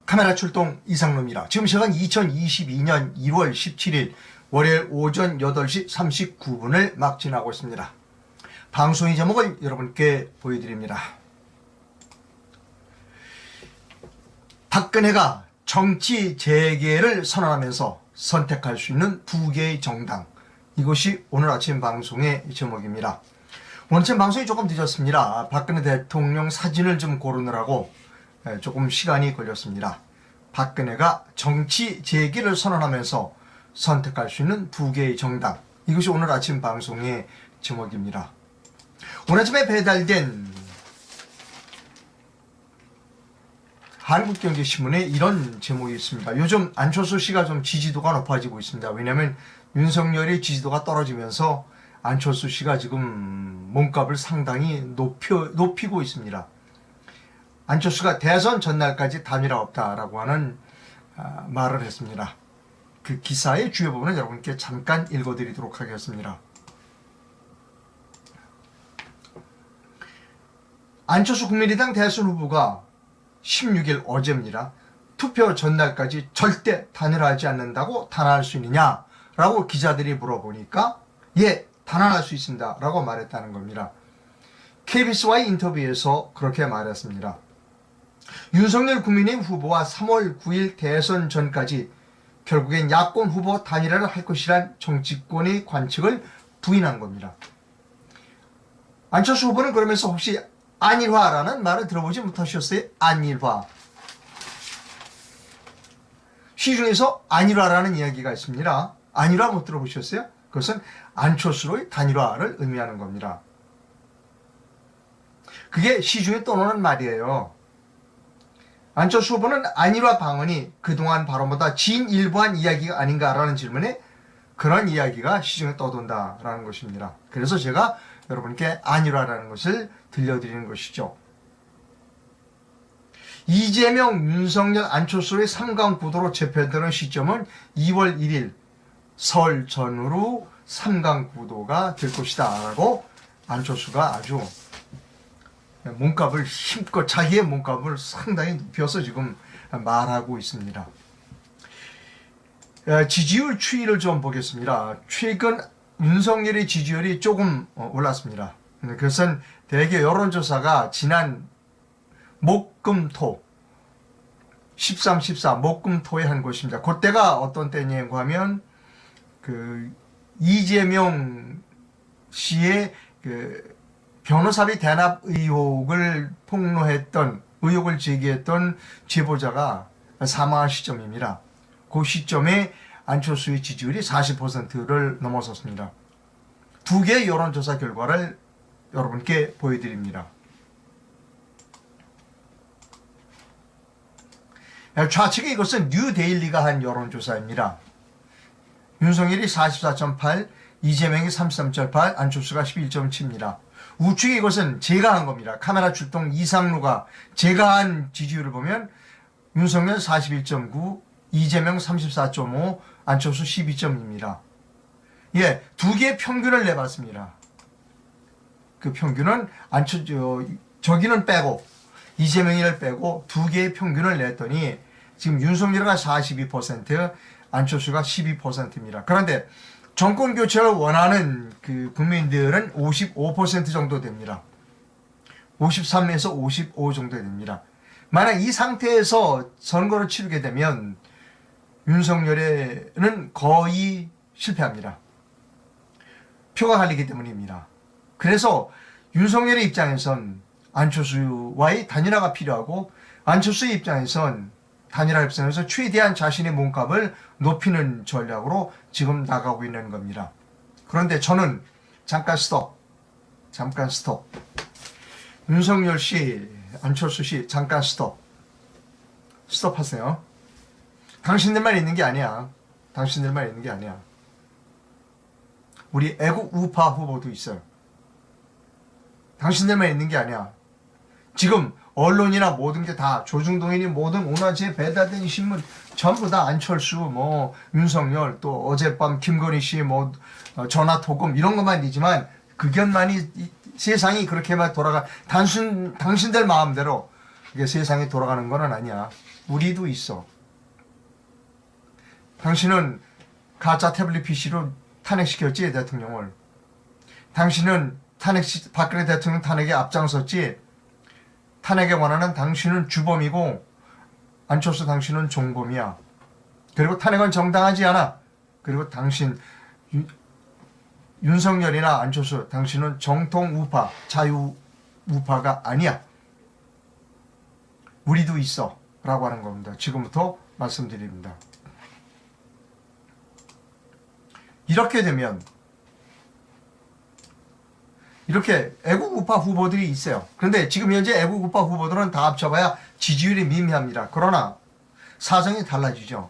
카메라 출동 이상로입니다. 지금 시간 2022년 1월 17일 월요일 오전 8시 39분을 막 지나고 있습니다. 방송의 제목을 여러분께 보여드립니다. 박근혜가 정치 재개를 선언하면서 선택할 수 있는 두 개의 정당. 이것이 오늘 아침 방송의 제목입니다. 오늘 아침 방송이 조금 늦었습니다. 박근혜 대통령 사진을 좀 고르느라고 조금 시간이 걸렸습니다. 박근혜가 정치 재개를 선언하면서 선택할 수 있는 두 개의 정당. 이것이 오늘 아침 방송의 제목입니다. 오늘 아침에 배달된 한국경제신문에 이런 제목이 있습니다. 요즘 안철수 씨가 좀 지지도가 높아지고 있습니다. 왜냐하면 윤석열의 지지도가 떨어지면서 안철수 씨가 지금 몸값을 상당히 높이고 있습니다. 안철수가 대선 전날까지 단일화 없다라고 하는 말을 했습니다. 그 기사의 주요 부분을 여러분께 잠깐 읽어드리도록 하겠습니다. 안철수 국민의당 대선 후보가 16일 어제입니다. 투표 전날까지 절대 단일화하지 않는다고 단언할 수 있느냐? 라고 기자들이 물어보니까 예, 단언할 수 있습니다. 라고 말했다는 겁니다. KBS와의 인터뷰에서 그렇게 말했습니다. 윤석열 국민의힘 후보와 3월 9일 대선 전까지 결국엔 야권 후보 단일화를 할 것이란 정치권의 관측을 부인한 겁니다. 안철수 후보는 그러면서 혹시 안일화라는 말을 들어보지 못하셨어요? 안일화. 시중에서 안일화라는 이야기가 있습니다. 안일화 못 들어보셨어요? 그것은 안철수로의 단일화를 의미하는 겁니다. 그게 시중에 떠오르는 말이에요. 안철수 후보는 안일화 방언이 그동안 발언보다 진일보한 이야기가 아닌가라는 질문에 그런 이야기가 시중에 떠돈다라는 것입니다. 그래서 제가 여러분께 안일화라는 것을 들려드리는 것이죠. 이재명, 윤석열, 안철수의 3강 구도로 재편되는 시점은 2월 1일 설 전후로 3강 구도가 될 것이다 라고 안철수가 아주 몸값을 힘껏 자기의 몸값을 상당히 높여서 지금 말하고 있습니다. 지지율 추이를 좀 보겠습니다. 최근 윤석열의 지지율이 조금 올랐습니다. 그것은 대개 여론조사가 지난 목금토 13, 14 목금토에 한 것입니다. 그때가 어떤 때냐고 하면 그 이재명 씨의 그 변호사비 대납 의혹을 폭로했던 의혹을 제기했던 제보자가 사망한 시점입니다. 그 시점에 안철수의 지지율이 40%를 넘어섰습니다. 두 개의 여론조사 결과를 여러분께 보여드립니다. 좌측에 이것은 뉴데일리가 한 여론조사입니다. 윤석열이 44.8, 이재명이 33.8, 안철수가 11.7입니다. 우측에 이것은 제가 한 겁니다. 카메라 출동 이상루가 제가 한 지지율을 보면 윤석열 41.9, 이재명 34.5, 안철수 12.2입니다. 예, 두 개의 평균을 내봤습니다. 그 평균은 저기는 빼고 이재명이를 빼고 두 개의 평균을 냈더니 지금 윤석열가 42%, 안철수가 12%입니다. 그런데 정권 교체를 원하는 그 국민들은 55% 정도 됩니다. 53에서 55 정도 됩니다. 만약 이 상태에서 선거를 치르게 되면 윤석열에는 거의 실패합니다. 표가 갈리기 때문입니다. 그래서 윤석열의 입장에선 안철수와의 단일화가 필요하고 안철수의 입장에선 단일화 협상에서 최대한 자신의 몸값을 높이는 전략으로 지금 나가고 있는 겁니다. 그런데 저는 잠깐 스톱. 윤석열 씨, 안철수 씨 잠깐 스톱하세요. 당신들만 있는 게 아니야. 우리 애국 우파 후보도 있어요. 당신들만 있는 게 아니야. 지금 언론이나 모든 게 다 조중동이니 모든 오나지에 배달된 신문 전부 다 안철수, 윤석열, 또 어젯밤 김건희 씨 전화 토금 이런 것만이지만 극연만이 세상이 그렇게만 돌아가 당신들 마음대로 그게 세상이 돌아가는 건 아니야. 우리도 있어. 당신은 가짜 태블릿 PC로 탄핵시켰지, 대통령을. 당신은 박근혜 대통령 탄핵에 앞장섰지. 탄핵에 원하는 당신은 주범이고 안철수 당신은 종범이야. 그리고 탄핵은 정당하지 않아. 그리고 당신 윤석열이나 안철수 당신은 정통 우파, 자유 우파가 아니야. 우리도 있어 라고 하는 겁니다. 지금부터 말씀드립니다. 이렇게 되면 이렇게 애국 우파 후보들이 있어요. 그런데 지금 현재 애국 우파 후보들은 다 합쳐봐야 지지율이 미미합니다. 그러나 사정이 달라지죠.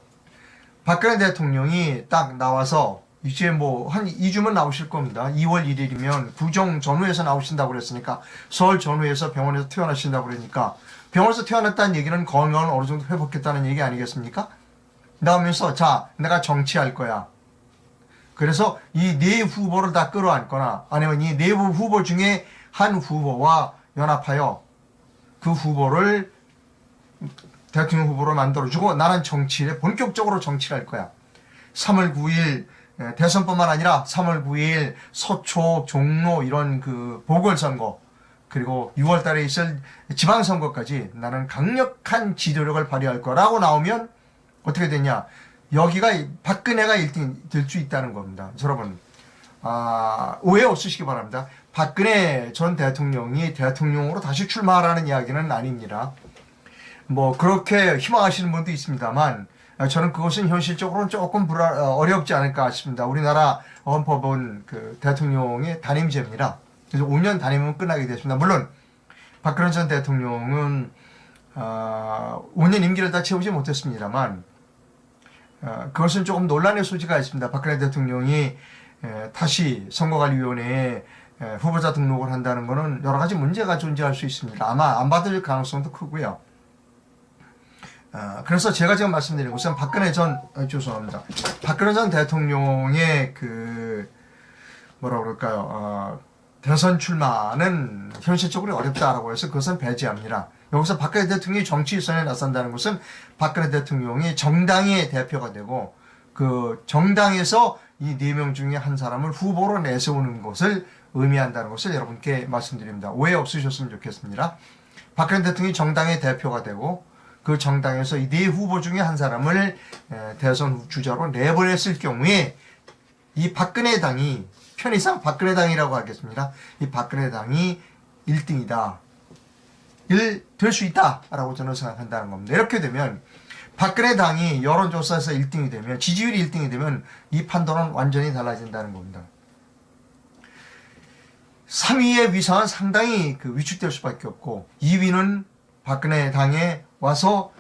박근혜 대통령이 딱 나와서 이제 뭐 한 2주면 나오실 겁니다. 2월 1일이면 구정 전후에서 나오신다고 그랬으니까, 서울 전후에서 병원에서 퇴원하신다고 그러니까, 병원에서 퇴원했다는 얘기는 건강을 어느 정도 회복했다는 얘기 아니겠습니까? 나오면서 자, 내가 정치할 거야. 그래서 이 네 후보를 다 끌어안거나 아니면 이 네 후보 중에 한 후보와 연합하여 그 후보를 대통령 후보로 만들어주고 나는 정치에 본격적으로 정치를 할 거야. 3월 9일 대선뿐만 아니라 3월 9일 서초, 종로 이런 그 보궐선거, 그리고 6월 달에 있을 지방선거까지 나는 강력한 지도력을 발휘할 거라고 나오면 어떻게 되냐. 여기가 박근혜가 1등 될 수 있다는 겁니다. 여러분, 오해 없으시기 바랍니다. 박근혜 전 대통령이 대통령으로 다시 출마하라는 이야기는 아닙니다. 뭐 그렇게 희망하시는 분도 있습니다만 저는 그것은 현실적으로는 조금 어렵지 않을까 싶습니다. 우리나라 헌법은 그 대통령의 단임제입니다. 그래서 5년 단임은 끝나게 됐습니다. 물론 박근혜 전 대통령은 5년 임기를 다 채우지 못했습니다만 그것은 조금 논란의 소지가 있습니다. 박근혜 대통령이 다시 선거관리위원회에 후보자 등록을 한다는 것은 여러 가지 문제가 존재할 수 있습니다. 아마 안 받을 가능성도 크고요. 그래서 제가 지금 말씀드린 것은 박근혜 전 대통령의 그 뭐라 그럴까요? 대선 출마는 현실적으로 어렵다라고 해서 그것은 배제합니다. 여기서 박근혜 대통령이 정치선에 나선다는 것은 박근혜 대통령이 정당의 대표가 되고 그 정당에서 이 4명 중에 한 사람을 후보로 내세우는 것을 의미한다는 것을 여러분께 말씀드립니다. 오해 없으셨으면 좋겠습니다. 박근혜 대통령이 정당의 대표가 되고 그 정당에서 이 4 후보 중에 한 사람을 대선 주자로 내보냈을 경우에 이 박근혜 당이, 편의상 박근혜 당이라고 하겠습니다. 이 박근혜 당이 1등이다. 될 수 있다라고 저는 생각한다는 겁니다. 이렇게 되면 박근혜 당이 여론조사에서 1등이 되면, 지지율이 1등이 되면 이 판도는 완전히 달라진다는 겁니다. 3위의 위상은 상당히 위축될 수밖에 없고 2위는 박근혜 당에 와서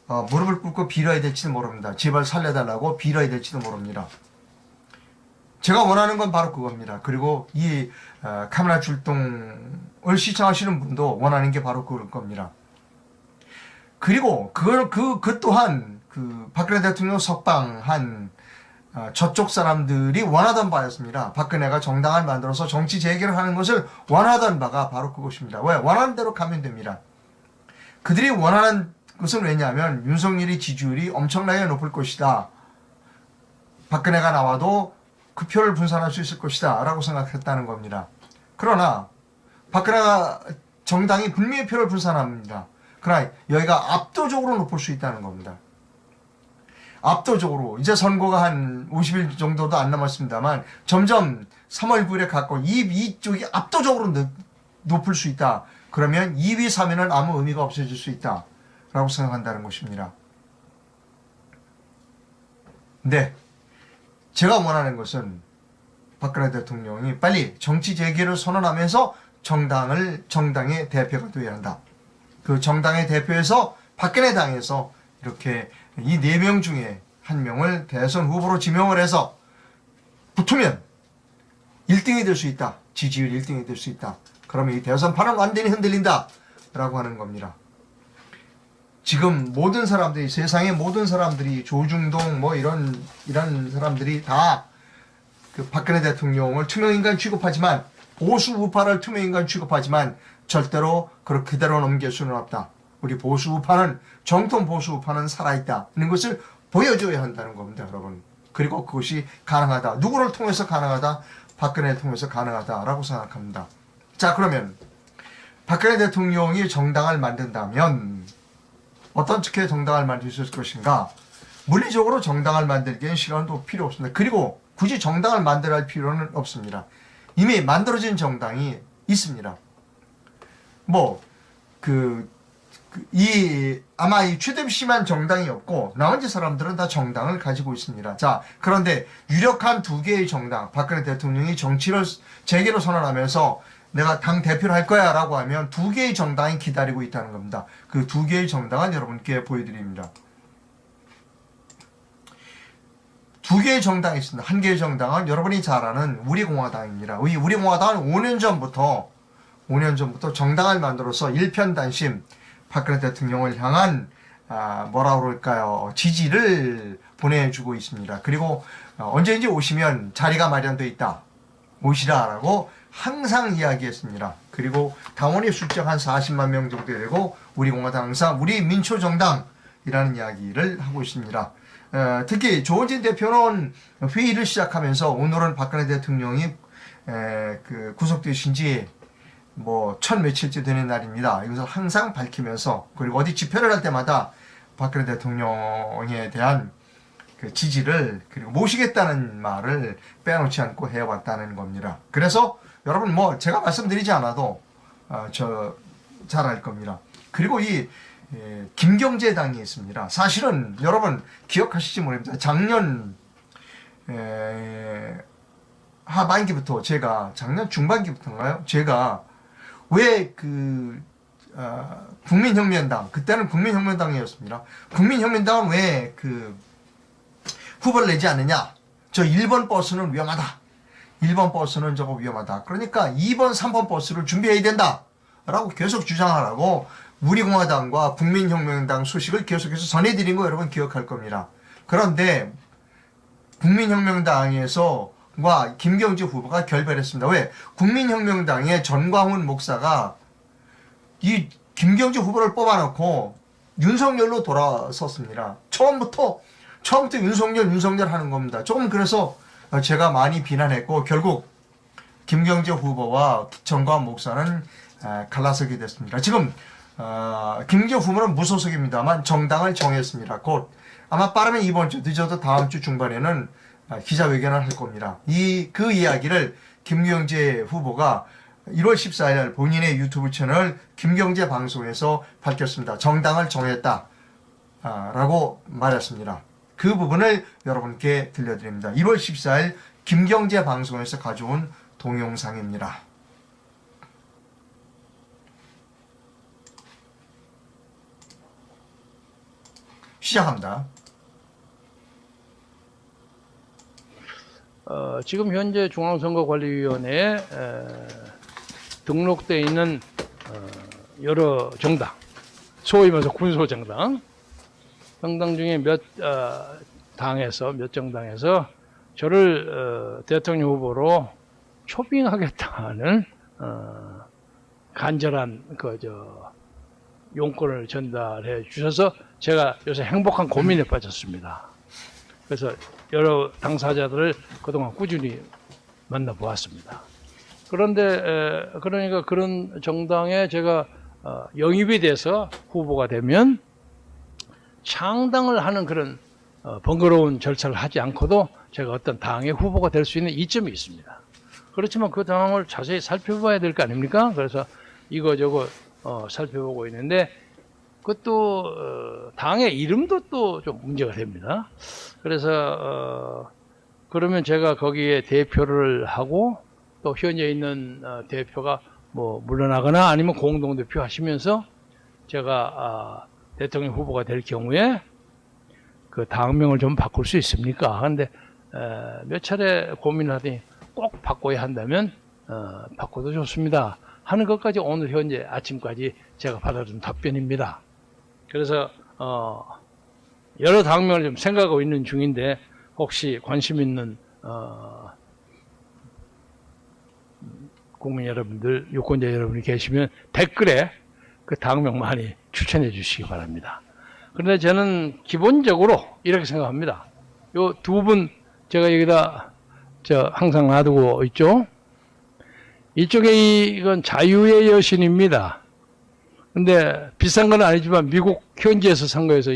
무릎을 꿇고 빌어야 될지도 모릅니다. 제발 살려달라고 빌어야 될지도 모릅니다. 제가 원하는 건 바로 그겁니다. 그리고 이 카메라 출동을 시청하시는 분도 원하는 게 바로 그럴 겁니다. 그리고 그 또한 박근혜 대통령 석방한 저쪽 사람들이 원하던 바였습니다. 박근혜가 정당을 만들어서 정치 재개를 하는 것을 원하던 바가 바로 그것입니다. 왜? 원하는 대로 가면 됩니다. 그들이 원하는 것은 왜냐하면 윤석열이 지지율이 엄청나게 높을 것이다. 박근혜가 나와도 그 표를 분산할 수 있을 것이다 라고 생각했다는 겁니다. 그러나 박근혜가 정당이 분명히 표를 분산합니다. 그러나 여기가 압도적으로 높을 수 있다는 겁니다. 압도적으로 이제 선거가 한 50일 정도도 안 남았습니다만 점점 3월 9일에 가까워 이쪽이 압도적으로 높을 수 있다. 그러면 2위, 3위는 아무 의미가 없어질 수 있다 라고 생각한다는 것입니다. 네, 제가 원하는 것은 박근혜 대통령이 빨리 정치 재개를 선언하면서 정당의 대표가 되어야 한다. 그 정당의 대표에서 박근혜 당에서 이렇게 이 4명 중에 한 명을 대선 후보로 지명을 해서 붙으면 1등이 될 수 있다. 지지율 1등이 될 수 있다. 그러면 이 대선판은 완전히 흔들린다 라고 하는 겁니다. 지금 모든 사람들이, 세상의 모든 사람들이, 조중동 뭐 이런 사람들이 다 그 박근혜 대통령을 투명인간 취급하지만, 보수 우파를 투명인간 취급하지만 절대로 그대로 넘길 수는 없다. 우리 보수우파는, 정통 보수우파는 살아있다는 것을 보여줘야 한다는 겁니다, 여러분. 그리고 그것이 가능하다. 누구를 통해서 가능하다? 박근혜를 통해서 가능하다라고 생각합니다. 자, 그러면 박근혜 대통령이 정당을 만든다면 어떻게 정당을 만들 수 있을 것인가? 물리적으로 정당을 만들기엔 시간도 필요 없습니다. 그리고 굳이 정당을 만들어야 할 필요는 없습니다. 이미 만들어진 정당이 있습니다. 아마 이 최대심한 정당이 없고 나머지 사람들은 다 정당을 가지고 있습니다. 자, 그런데 유력한 두 개의 정당, 박근혜 대통령이 정치를 재개로 선언하면서 내가 당 대표를 할 거야 라고 하면 두 개의 정당이 기다리고 있다는 겁니다. 그 두 개의 정당은 여러분께 보여드립니다. 두 개의 정당이 있습니다. 한 개의 정당은 여러분이 잘 아는 우리공화당입니다. 우리공화당은 5년 전부터 정당을 만들어서 일편단심 박근혜 대통령을 향한 지지를 보내주고 있습니다. 그리고 언제든지 오시면 자리가 마련되어 있다. 오시라라고 항상 이야기했습니다. 그리고 당원의 숫자가 한 40만 명 정도 되고 우리공화당 항상 우리민초정당이라는 이야기를 하고 있습니다. 특히 조원진 대표는 회의를 시작하면서 오늘은 박근혜 대통령이 구속되신 지 천 며칠째 되는 날입니다. 이것을 항상 밝히면서, 그리고 어디 집회를 할 때마다 박근혜 대통령에 대한 그 지지를, 그리고 모시겠다는 말을 빼놓지 않고 해왔다는 겁니다. 그래서 여러분 제가 말씀드리지 않아도 잘 알 겁니다. 그리고 김경제당이 있습니다. 사실은 여러분 기억하실지 모릅니다. 작년 하반기부터 작년 중반기부터인가요? 제가 왜 국민혁명당, 그때는 국민혁명당이었습니다. 국민혁명당은 왜 후보를 내지 않느냐? 저 1번 버스는 위험하다. 1번 버스는 저거 위험하다. 그러니까 2번, 3번 버스를 준비해야 된다. 라고 계속 주장하라고 우리공화당과 국민혁명당 소식을 계속해서 전해드린 거 여러분 기억할 겁니다. 그런데 국민혁명당에서 김경재 후보가 결별했습니다. 왜? 국민혁명당의 전광훈 목사가 이 김경재 후보를 뽑아놓고 윤석열로 돌아섰습니다. 처음부터 윤석열 하는 겁니다. 조금 그래서 제가 많이 비난했고 결국 김경재 후보와 전광훈 목사는 갈라서게 됐습니다. 지금 김경재 후보는 무소속입니다만 정당을 정했습니다. 곧 아마 빠르면 이번 주, 늦어도 다음 주 중반에는 기자회견을 할 겁니다. 그 이야기를 김경재 후보가 1월 14일 본인의 유튜브 채널 김경재 방송에서 밝혔습니다. 정당을 정했다 라고 말했습니다. 그 부분을 여러분께 들려드립니다. 1월 14일 김경재 방송에서 가져온 동영상입니다. 시작합니다. 지금 현재 중앙선거관리위원회에 등록되어 있는 여러 정당, 소위 말해서 군소정당, 정당 중에 몇 정당에서 저를 대통령 후보로 초빙하겠다는 간절한 용건을 전달해 주셔서 제가 요새 행복한 고민에 빠졌습니다. 그래서 여러 당사자들을 그동안 꾸준히 만나보았습니다. 그런데 그러니까 그런 정당에 제가 영입이 돼서 후보가 되면 창당을 하는 그런 번거로운 절차를 하지 않고도 제가 어떤 당의 후보가 될 수 있는 이점이 있습니다. 그렇지만 그 당을 자세히 살펴봐야 될 거 아닙니까? 그래서 이거저거 살펴보고 있는데 그것도 당의 이름도 또 좀 문제가 됩니다. 그래서 그러면 제가 거기에 대표를 하고 또 현재 있는 대표가 물러나거나 아니면 공동대표 하시면서 제가 대통령 후보가 될 경우에 그 당명을 좀 바꿀 수 있습니까? 그런데 몇 차례 고민을 하더니 꼭 바꿔야 한다면 바꿔도 좋습니다 하는 것까지 오늘 현재 아침까지 제가 받아준 답변입니다. 그래서 여러 당명을 좀 생각하고 있는 중인데 혹시 관심 있는 국민 여러분들, 유권자 여러분이 계시면 댓글에 그 당명 많이 추천해 주시기 바랍니다. 그런데 저는 기본적으로 이렇게 생각합니다. 요 두 분 제가 여기다 항상 놔두고 있죠. 이쪽에 이건 자유의 여신입니다. 근데 비싼 건 아니지만 미국 현지에서 산 거여서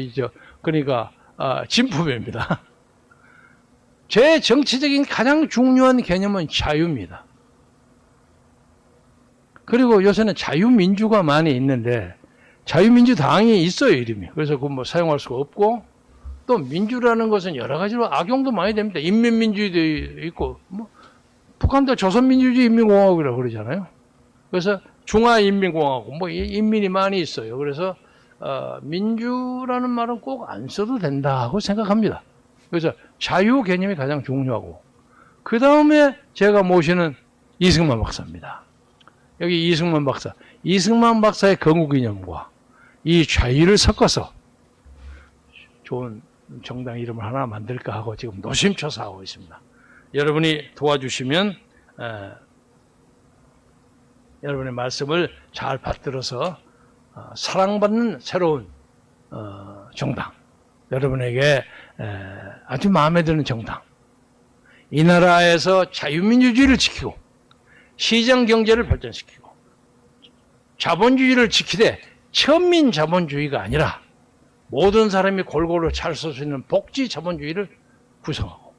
그러니까 진품입니다. 제 정치적인 가장 중요한 개념은 자유입니다. 그리고 요새는 자유민주가 많이 있는데 자유민주당이 있어요, 이름이. 그래서 그거 뭐 사용할 수가 없고, 또 민주라는 것은 여러 가지로 악용도 많이 됩니다. 인민민주주의도 있고, 뭐 북한도 조선민주주의 인민공화국이라고 그러잖아요. 그래서 중화인민공화국, 뭐 인민이 많이 있어요. 그래서 민주라는 말은 꼭 안 써도 된다고 생각합니다. 그래서 자유 개념이 가장 중요하고, 그 다음에 제가 모시는 이승만 박사입니다. 여기 이승만 박사. 이승만 박사의 건국이념과 이 자유를 섞어서 좋은 정당 이름을 하나 만들까 하고 지금 노심초사하고 있습니다. 여러분이 도와주시면 여러분의 말씀을 잘 받들어서 사랑받는 새로운 정당, 여러분에게 아주 마음에 드는 정당, 이 나라에서 자유민주주의를 지키고 시장 경제를 발전시키고 자본주의를 지키되 천민 자본주의가 아니라 모든 사람이 골고루 잘 쓸 수 있는 복지 자본주의를 구성하고,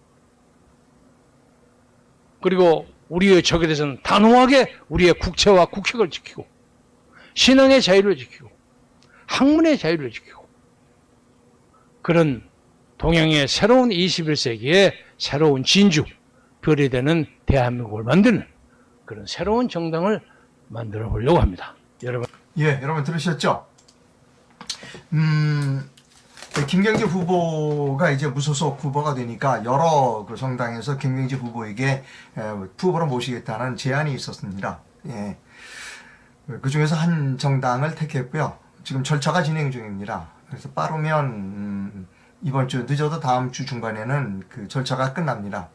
그리고 우리의 적에 대해서는 단호하게 우리의 국채와 국익을 지키고 신앙의 자유를 지키고 학문의 자유를 지키고, 그런 동양의 새로운 21세기의 새로운 진주, 별이 되는 대한민국을 만드는 그런 새로운 정당을 만들어 보려고 합니다. 여러분. 예, 여러분 들으셨죠? 김경재 후보가 이제 무소속 후보가 되니까 여러 그 정당에서 김경재 후보에게 후보로 모시겠다는 제안이 있었습니다. 예. 그 중에서 한 정당을 택했고요. 지금 절차가 진행 중입니다. 그래서 빠르면 이번 주, 늦어도 다음 주 중반에는 그 절차가 끝납니다.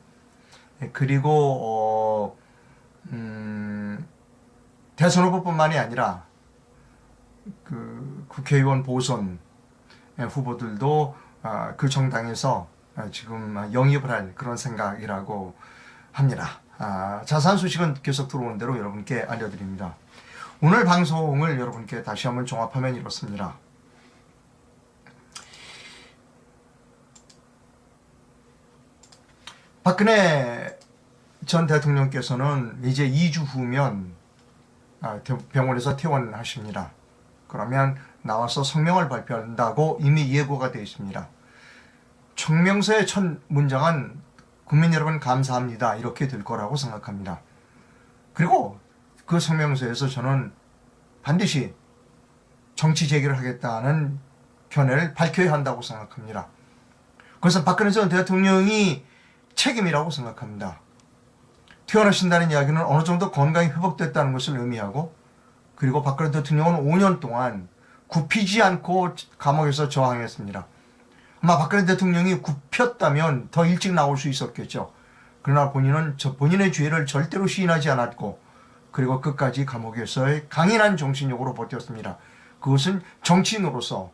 예, 그리고 대선 후보뿐만이 아니라 그 국회의원 보선 후보들도 그 정당에서 지금 영입을 할 그런 생각이라고 합니다. 자세한 소식은 계속 들어오는 대로 여러분께 알려드립니다. 오늘 방송을 여러분께 다시 한번 종합하면 이렇습니다. 박근혜 전 대통령께서는 이제 2주 후면 병원에서 퇴원하십니다. 그러면 나와서 성명을 발표한다고 이미 예고가 되어 있습니다. 성명서의 첫 문장은 국민 여러분 감사합니다 이렇게 될 거라고 생각합니다. 그리고 그 성명서에서 저는 반드시 정치 재개를 하겠다는 견해를 밝혀야 한다고 생각합니다. 그래서 박근혜 전 대통령이 책임이라고 생각합니다. 퇴원하신다는 이야기는 어느 정도 건강이 회복됐다는 것을 의미하고, 그리고 박근혜 대통령은 5년 동안 굽히지 않고 감옥에서 저항했습니다. 아마 박근혜 대통령이 굽혔다면 더 일찍 나올 수 있었겠죠. 그러나 본인은 본인의 죄를 절대로 시인하지 않았고, 그리고 끝까지 감옥에서의 강인한 정신력으로 버텼습니다. 그것은 정치인으로서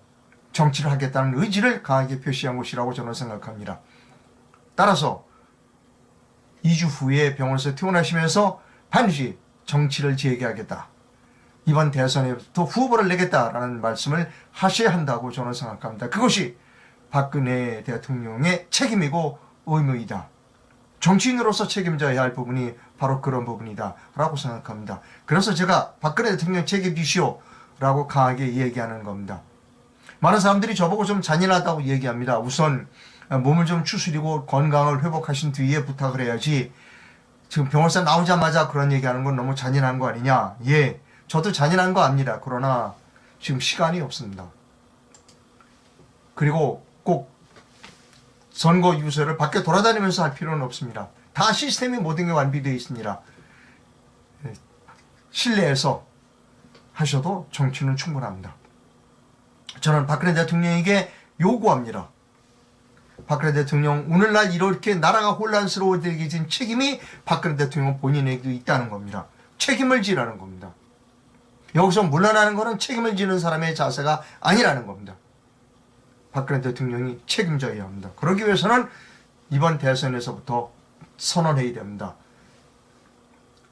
정치를 하겠다는 의지를 강하게 표시한 것이라고 저는 생각합니다. 따라서 2주 후에 병원에서 퇴원하시면서 반드시 정치를 재개하겠다, 이번 대선에도 후보를 내겠다라는 말씀을 하셔야 한다고 저는 생각합니다. 그것이 박근혜 대통령의 책임이고 의무이다. 정치인으로서 책임져야 할 부분이 바로 그런 부분이다 라고 생각합니다. 그래서 제가 박근혜 대통령 책임지시오 라고 강하게 얘기하는 겁니다. 많은 사람들이 저보고 좀 잔인하다고 얘기합니다. 우선 몸을 좀 추스리고 건강을 회복하신 뒤에 부탁을 해야지, 지금 병원에서 나오자마자 그런 얘기하는 건 너무 잔인한 거 아니냐. 예, 저도 잔인한 거 압니다. 그러나 지금 시간이 없습니다. 그리고 꼭 선거 유세를 밖에 돌아다니면서 할 필요는 없습니다. 다 시스템이 모든 게 완비되어 있습니다. 실내에서 하셔도 정치는 충분합니다. 저는 박근혜 대통령에게 요구합니다. 박근혜 대통령, 오늘날 이렇게 나라가 혼란스러워지게 된 책임이 박근혜 대통령 본인에게도 있다는 겁니다. 책임을 지라는 겁니다. 여기서 물러나는 것은 책임을 지는 사람의 자세가 아니라는 겁니다. 박근혜 대통령이 책임져야 합니다. 그러기 위해서는 이번 대선에서부터 선언해야 됩니다.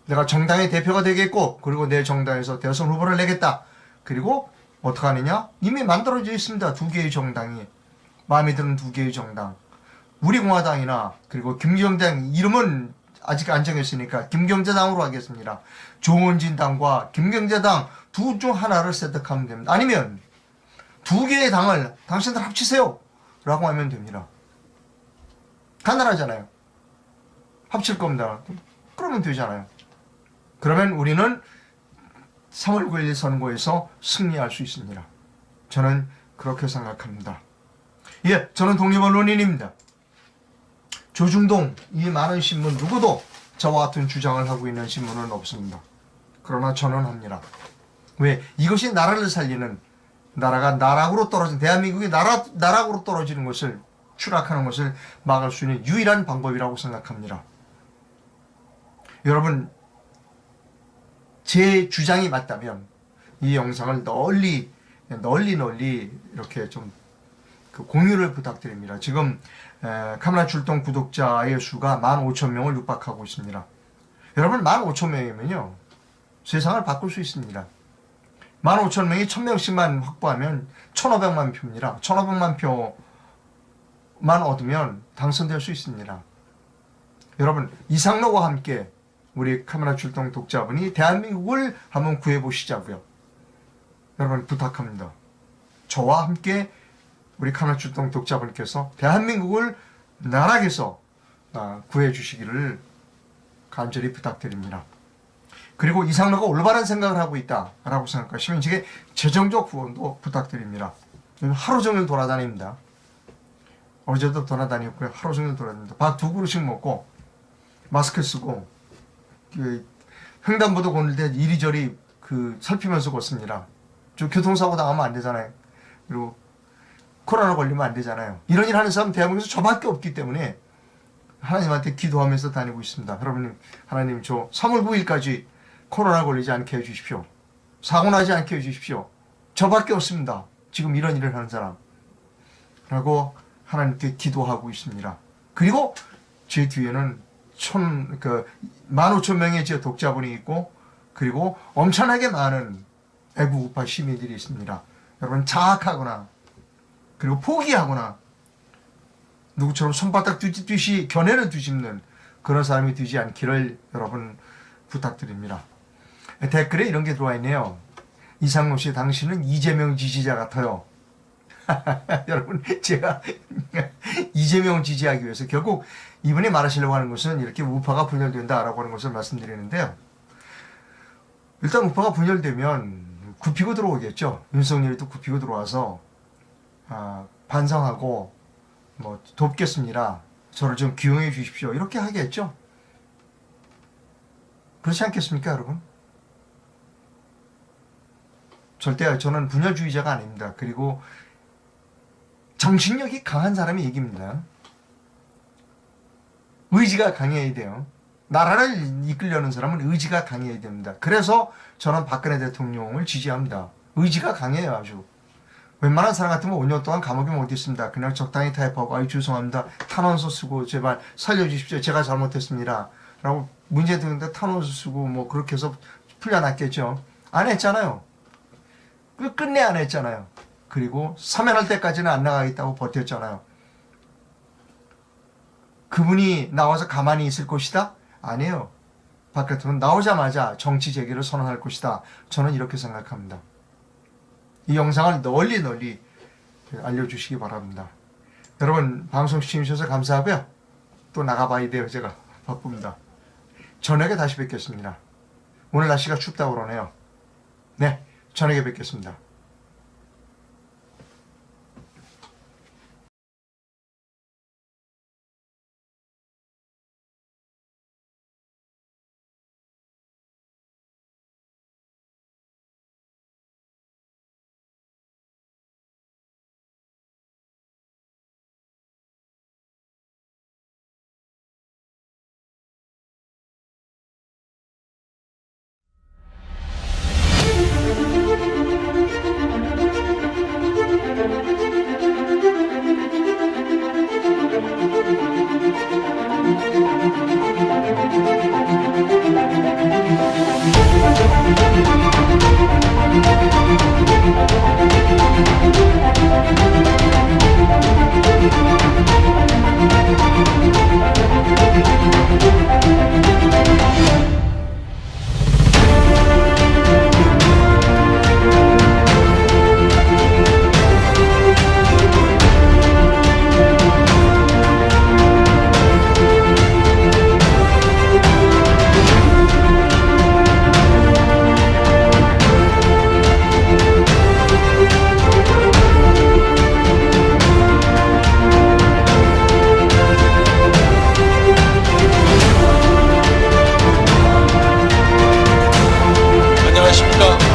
내가 정당의 대표가 되겠고, 그리고 내 정당에서 대선 후보를 내겠다. 그리고 어떻게 하느냐? 이미 만들어져 있습니다. 두 개의 정당이. 마음에 드는 두 개의 정당. 우리공화당이나 그리고 김경장, 이름은 아직 안 정했으니까 김경제당으로 하겠습니다. 조원진당과 김경제당 둘 중 하나를 선택하면 됩니다. 아니면 두 개의 당을 당신들 합치세요 라고 하면 됩니다. 간단하잖아요. 합칠 겁니다. 그러면 되잖아요. 그러면 우리는 3월 9일 선거에서 승리할 수 있습니다. 저는 그렇게 생각합니다. 예, 저는 독립언론인입니다. 조중동, 이 많은 신문 누구도 저와 같은 주장을 하고 있는 신문은 없습니다. 그러나 저는 합니다. 왜? 이것이 나라를 살리는, 나라가 나락으로 떨어진, 대한민국이 나락으로 떨어지는 것을, 추락하는 것을 막을 수 있는 유일한 방법이라고 생각합니다. 여러분, 제 주장이 맞다면 이 영상을 널리 이렇게 좀 공유를 부탁드립니다. 지금 카메라 출동 구독자의 수가 15,000명을 육박하고 있습니다. 여러분, 15,000명이면요 세상을 바꿀 수 있습니다. 15,000명이 1,000명씩만 확보하면 1,500만 표입니다. 1,500만 표만 얻으면 당선될 수 있습니다. 여러분, 이상로와 함께 우리 카메라 출동 독자분이 대한민국을 한번 구해보시자고요. 여러분, 부탁합니다. 저와 함께 우리 카메라 출동 독자분께서 대한민국을 나락에서 구해주시기를 간절히 부탁드립니다. 그리고 이상로가 올바른 생각을 하고 있다라고 생각하시면 제게 재정적 후원도 부탁드립니다. 하루 종일 돌아다닙니다. 어제도 돌아다녔고요. 하루 종일 돌아다닙니다. 밥 2그릇씩 먹고 마스크 쓰고 횡단보도 걷을 때 이리저리 살피면서 걷습니다. 좀 교통사고 당하면 안 되잖아요. 그리고 코로나 걸리면 안 되잖아요. 이런 일 하는 사람 대한민국에서 저밖에 없기 때문에 하나님한테 기도하면서 다니고 있습니다. 여러분, 하나님, 저 3월 9일까지 코로나 걸리지 않게 해주십시오. 사고 나지 않게 해주십시오. 저밖에 없습니다. 지금 이런 일을 하는 사람. 라고 하나님께 기도하고 있습니다. 그리고 제 뒤에는 15,000명의 제 독자분이 있고, 그리고 엄청나게 많은 애국우파 시민들이 있습니다. 여러분, 자학하거나 그리고 포기하거나 누구처럼 손바닥 뒤집듯이 견해를 뒤집는 그런 사람이 되지 않기를 여러분 부탁드립니다. 댓글에 이런 게 들어와 있네요. 이상로 씨, 당신은 이재명 지지자 같아요. 여러분, 제가 이재명 지지하기 위해서 결국 이분이 말하시려고 하는 것은 이렇게 우파가 분열된다라고 하는 것을 말씀드리는데요. 일단 우파가 분열되면 굽히고 들어오겠죠. 윤석열이도 굽히고 들어와서 반성하고 돕겠습니다. 저를 좀 기용해 주십시오. 이렇게 하겠죠. 그렇지 않겠습니까, 여러분? 절대 저는 분열주의자가 아닙니다. 그리고 정신력이 강한 사람이 이깁니다. 의지가 강해야 돼요. 나라를 이끌려는 사람은 의지가 강해야 됩니다. 그래서 저는 박근혜 대통령을 지지합니다. 의지가 강해요, 아주. 웬만한 사람 같으면 5년 동안 감옥에 못 있습니다. 그냥 적당히 타협하고, 아유, 죄송합니다. 탄원서 쓰고, 제발 살려주십시오. 제가 잘못했습니다. 라고 문제 드는데 탄원서 쓰고, 그렇게 해서 풀려났겠죠. 안 했잖아요. 끝내 안 했잖아요. 그리고 사면할 때까지는 안 나가겠다고 버텼잖아요. 그분이 나와서 가만히 있을 것이다? 아니에요. 박 대통령은 나오자마자 정치 재개를 선언할 것이다. 저는 이렇게 생각합니다. 이 영상을 널리 알려주시기 바랍니다. 여러분, 방송 시청해주셔서 감사하고요. 또 나가봐야 돼요. 제가 바쁩니다. 저녁에 다시 뵙겠습니다. 오늘 날씨가 춥다고 그러네요. 네, 저녁에 뵙겠습니다. 안녕하십니까.